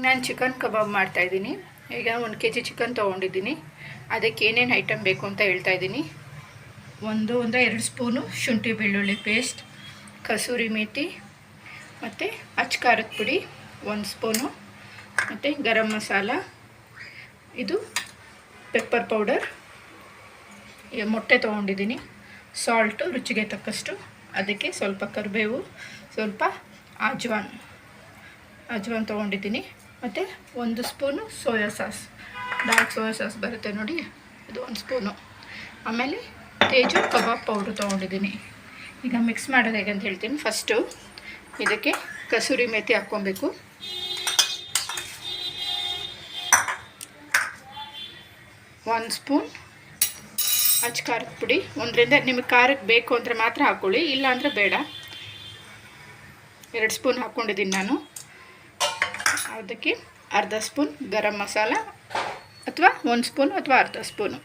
ನಾನು ಚಿಕನ್ ಕಬಾಬ್ ಮಾಡ್ತಾಯಿದ್ದೀನಿ. ಈಗ 1 kg ಚಿಕನ್ ತೊಗೊಂಡಿದ್ದೀನಿ. ಅದಕ್ಕೆ ಏನೇನು ಐಟಮ್ ಬೇಕು ಅಂತ ಹೇಳ್ತಾ ಇದ್ದೀನಿ. 1-2 ಸ್ಪೂನು ಶುಂಠಿ ಬೆಳ್ಳುಳ್ಳಿ ಪೇಸ್ಟ್, ಕಸೂರಿ ಮೇಥಿ ಮತ್ತು ಅಚ್ಚ ಖಾರದ ಪುಡಿ 1 ಸ್ಪೂನು, ಮತ್ತು ಗರಂ ಮಸಾಲ, ಇದು ಪೆಪ್ಪರ್ ಪೌಡರ್, ಮೊಟ್ಟೆ ತೊಗೊಂಡಿದ್ದೀನಿ, ಸಾಲ್ಟು ರುಚಿಗೆ ತಕ್ಕಷ್ಟು, ಅದಕ್ಕೆ ಸ್ವಲ್ಪ ಕರಿಬೇವು, ಸ್ವಲ್ಪ ಅಜ್ವಾನ್ ತೊಗೊಂಡಿದ್ದೀನಿ, ಮತ್ತು 1 spoon soya sauce, dark soya sauce ಬರುತ್ತೆ ನೋಡಿ, ಅದು 1 ಸ್ಪೂನು. ಆಮೇಲೆ ತೇಜು ಕಬಾಬ್ ಪೌಡ್ರ್ ತೊಗೊಂಡಿದ್ದೀನಿ. ಈಗ ಮಿಕ್ಸ್ ಮಾಡೋದು ಹೇಗೆ ಅಂತ ಹೇಳ್ತೀನಿ. ಫಸ್ಟು ಇದಕ್ಕೆ ಕಸೂರಿ ಮೇಥಿ ಹಾಕ್ಕೊಬೇಕು, 1 ಸ್ಪೂನ್ ಅಚ್ಚ ಖಾರದ ಪುಡಿ, 1ರಿಂದ ನಿಮಗೆ ಖಾರಕ್ಕೆ ಬೇಕು ಅಂದರೆ ಮಾತ್ರ ಹಾಕ್ಕೊಳ್ಳಿ, ಇಲ್ಲ ಅಂದರೆ ಬೇಡ. 2 ಸ್ಪೂನ್ ಹಾಕ್ಕೊಂಡಿದ್ದೀನಿ ನಾನು. ಅದಕ್ಕೆ ಅರ್ಧ ಸ್ಪೂನ್ ಗರಂ ಮಸಾಲ ಅಥವಾ 1 ಸ್ಪೂನ್ ಅಥವಾ ಅರ್ಧ ಸ್ಪೂನು,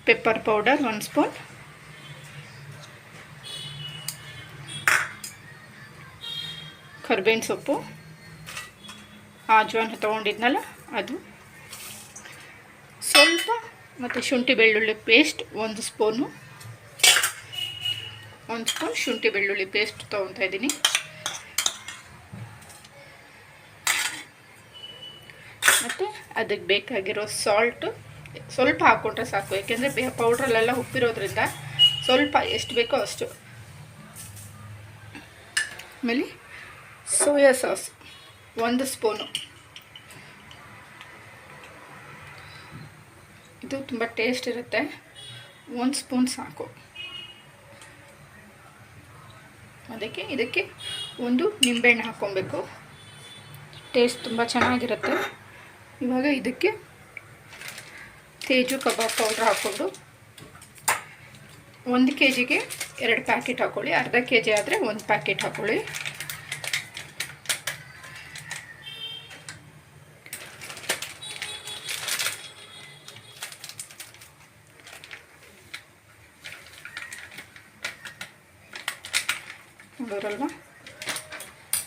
ಪೆಪ್ಪರ್ ಪೌಡರ್ 1 ಸ್ಪೂನ್, ಕರ್ಬೇವಿನ ಸೊಪ್ಪು, ಅಜ್ವಾನ್ ತೊಗೊಂಡಿದ್ನಲ್ಲ ಅದು ಸ್ವಲ್ಪ, ಮತ್ತು ಶುಂಠಿ ಬೆಳ್ಳುಳ್ಳಿ ಪೇಸ್ಟ್ 1 ಸ್ಪೂನು, 1 ಸ್ಪೂನ್ ಶುಂಠಿ ಬೆಳ್ಳುಳ್ಳಿ ಪೇಸ್ಟ್ ತೊಗೊತಾ ಇದ್ದೀನಿ. ಮತ್ತು ಅದಕ್ಕೆ ಬೇಕಾಗಿರೋ ಸಾಲ್ಟು ಸ್ವಲ್ಪ ಹಾಕ್ಕೊಂಡ್ರೆ ಸಾಕು, ಯಾಕೆಂದರೆ ಪೌಡ್ರಲ್ಲೆಲ್ಲ ಉಪ್ಪಿರೋದ್ರಿಂದ ಸ್ವಲ್ಪ ಎಷ್ಟು ಬೇಕೋ ಅಷ್ಟು. ಆಮೇಲೆ ಸೋಯಾ ಸಾಸ್ 1 ಸ್ಪೂನು, ಇದು ತುಂಬ ಟೇಸ್ಟ್ ಇರುತ್ತೆ, 1 ಸ್ಪೂನ್ ಸಾಕು. ಇದಕ್ಕೆ 1 ನಿಂಬೆಹಣ್ಣು ಹಾಕ್ಕೊಬೇಕು, ಟೇಸ್ಟ್ ತುಂಬ ಚೆನ್ನಾಗಿರುತ್ತೆ. ಇವಾಗ ಇದಕ್ಕೆ ತೇಜು ಕಬಾಬ್ ಪೌಡ್ರ್ ಹಾಕ್ಕೊಂಡು 1 kgಗೆ 2 ಪ್ಯಾಕೆಟ್ ಹಾಕ್ಕೊಳ್ಳಿ, ಅರ್ಧ kg ಆದರೆ 1 ಪ್ಯಾಕೆಟ್ ಹಾಕ್ಕೊಳ್ಳಿ. ನೋಡೋರಲ್ವ,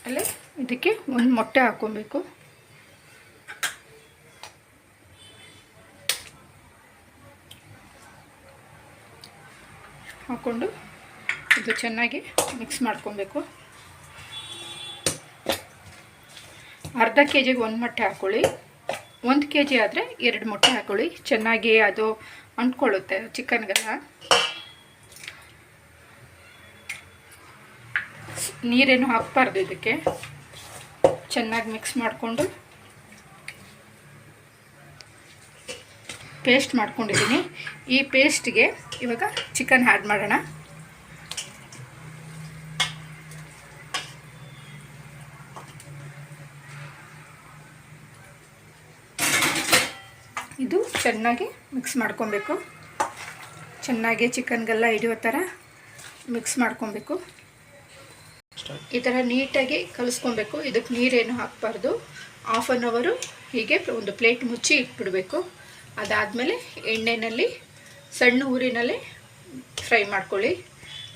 ಅಲ್ಲೇ ಇದಕ್ಕೆ 1 ಮೊಟ್ಟೆ ಹಾಕ್ಕೊಬೇಕು, ಹಾಕ್ಕೊಂಡು ಇದು ಚೆನ್ನಾಗಿ ಮಿಕ್ಸ್ ಮಾಡ್ಕೊಬೇಕು. ಅರ್ಧ kgಗೆ 1 ಮೊಟ್ಟೆ ಹಾಕ್ಕೊಳ್ಳಿ, 1 kg ಆದರೆ 2 ಮೊಟ್ಟೆ ಹಾಕ್ಕೊಳ್ಳಿ, ಚೆನ್ನಾಗಿ ಅದು ಅಂಟ್ಕೊಳ್ಳುತ್ತೆ ಚಿಕನ್ಗೆಲ್ಲ. ನೀರೇನು ಹಾಕಬಾರ್ದು, ಇದಕ್ಕೆ ಚೆನ್ನಾಗಿ ಮಿಕ್ಸ್ ಮಾಡಿಕೊಂಡು ಪೇಸ್ಟ್ ಮಾಡ್ಕೊಂಡಿದ್ದೀನಿ. ಈ ಪೇಸ್ಟ್ಗೆ ಇವಾಗ ಚಿಕನ್ ಆ್ಯಡ್ ಮಾಡೋಣ. ಇದು ಚೆನ್ನಾಗಿ ಮಿಕ್ಸ್ ಮಾಡ್ಕೊಬೇಕು, ಚೆನ್ನಾಗಿ ಚಿಕನ್ಗೆಲ್ಲ ಹಿಡಿಯೋ ಥರ ಮಿಕ್ಸ್ ಮಾಡ್ಕೊಬೇಕು. ಈ ಥರ ನೀಟಾಗಿ ಕಲಿಸ್ಕೊಬೇಕು. ಇದಕ್ಕೆ ನೀರೇನು ಹಾಕಬಾರ್ದು. 1/2 ಅವರ್ ಹೀಗೆ ಒಂದು ಪ್ಲೇಟ್ ಮುಚ್ಚಿ ಇಟ್ಬಿಡಬೇಕು. ಅದಾದಮೇಲೆ ಎಣ್ಣೆಯಲ್ಲಿ ಸಣ್ಣ ಊರಿನಲ್ಲಿ ಫ್ರೈ ಮಾಡ್ಕೊಳ್ಳಿ,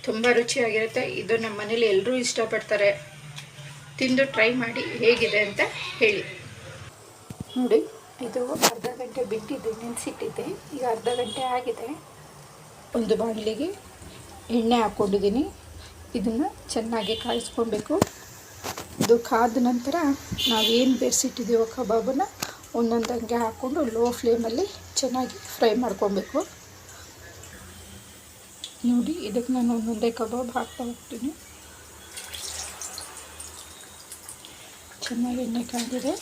ತುಂಬ ರುಚಿಯಾಗಿರುತ್ತೆ. ಇದು ನಮ್ಮ ಮನೇಲಿ ಎಲ್ಲರೂ ಇಷ್ಟಪಡ್ತಾರೆ. ತಿಂದು ಟ್ರೈ ಮಾಡಿ ಹೇಗಿದೆ ಅಂತ ಹೇಳಿ. ನೋಡಿ, ಇದು ಅರ್ಧ ಗಂಟೆ ಬಿಟ್ಟಿದ್ದೆ, ನೆನೆಸಿಟ್ಟಿದ್ದೆ. ಈಗ ಅರ್ಧ ಗಂಟೆ ಆಗಿದೆ. ಒಂದು ಬಾಣಲಿಗೆ ಎಣ್ಣೆ ಹಾಕ್ಕೊಂಡಿದ್ದೀನಿ. ಇದನ್ನು ಚೆನ್ನಾಗಿ ಕಾಯಿಸ್ಕೊಬೇಕು. ಇದು ಕಾದ ನಂತರ ನಾವೇನು ಬೇಯಿಸಿಟ್ಟಿದ್ದೀವೋ ಕಬಾಬನ್ನು ಒಂದೊಂದಂಗೆ ಹಾಕ್ಕೊಂಡು ಲೋ ಫ್ಲೇಮಲ್ಲಿ ಚೆನ್ನಾಗಿ ಫ್ರೈ ಮಾಡ್ಕೊಬೇಕು. ನೋಡಿ, ಇದಕ್ಕೆ ನಾನು ಒಂದೊಂದೇ ಕಬಾಬ್ ಹಾಕ್ತಾ ಹೋಗ್ತೀನಿ. ಚೆನ್ನಾಗಿ ಎಣ್ಣೆ ಕಾದಿದೆ.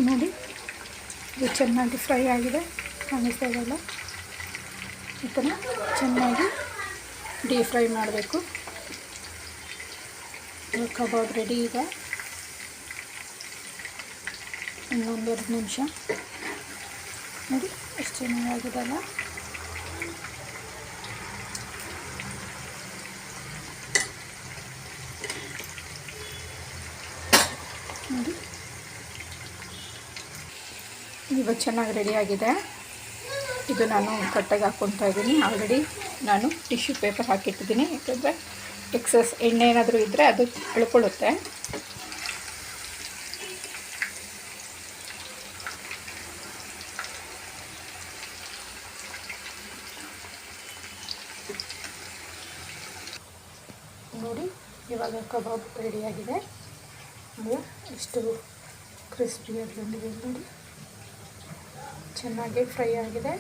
ನೋಡಿ, ಇದು ಚೆನ್ನಾಗಿ ಫ್ರೈ ಆಗಿದೆ, ಕಾಣಿಸ್ತಾ ಇದೆಯಲ್ಲ. ಈ ಥರ ಚೆನ್ನಾಗಿ ಡೀಪ್ ಫ್ರೈ ಮಾಡಬೇಕು. ಕಬಾಬ್ ರೆಡಿ ಇದೆ. ಇನ್ನೊಂದು 2 ನಿಮಿಷ. ನೋಡಿ ಎಷ್ಟು ಚೆನ್ನಾಗಾಗಿದೆ ಅಲ್ಲ. ನೋಡಿ ಇವಾಗ ಚೆನ್ನಾಗಿ ರೆಡಿಯಾಗಿದೆ. ಇದು ನಾನು ಕಟ್ಟಾಗಿ ಹಾಕ್ಕೊತಾ ಇದ್ದೀನಿ. ಆಲ್ರೆಡಿ ನಾನು ಟಿಶ್ಯೂ ಪೇಪರ್ ಹಾಕಿಟ್ಟಿದ್ದೀನಿ, ಯಾಕಂದರೆ ಎಕ್ಸಸ್ ಎಣ್ಣೆ ಏನಾದರೂ ಇದ್ದರೆ ಅದು ಎಳ್ಕೊಳ್ಳುತ್ತೆ. ನೋಡಿ ಇವಾಗ ಕಬಾಬ್ ರೆಡಿಯಾಗಿದೆ. ನೋಡಿ ಎಷ್ಟು ಕ್ರಿಸ್ಪಿಯಾಗಿ ಬಂದಿದೆ ನೋಡಿ, ಚೆನ್ನಾಗಿ ಫ್ರೈ ಆಗಿದೆ.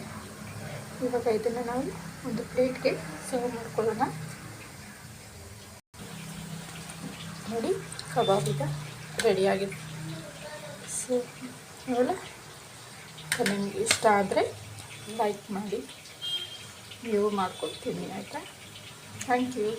ಇವಾಗ ಇದನ್ನು ನಾವು ಒಂದು ಪ್ಲೇಟ್ಗೆ ಸರ್ವ್ ಮಾಡ್ಕೊಳ್ಳೋಣ. ನೋಡಿ ಕಬಾಬ್ ಈಗ ರೆಡಿಯಾಗಿದೆ. ಸೊ ಇವಾಗ ನಿಮಗೆ ಇಷ್ಟ ಆದರೆ ಲೈಕ್ ಮಾಡಿ, ನೀವು ಮಾಡ್ಕೊಳ್ತೀನಿ ಆಯಿತಾ. Thank you.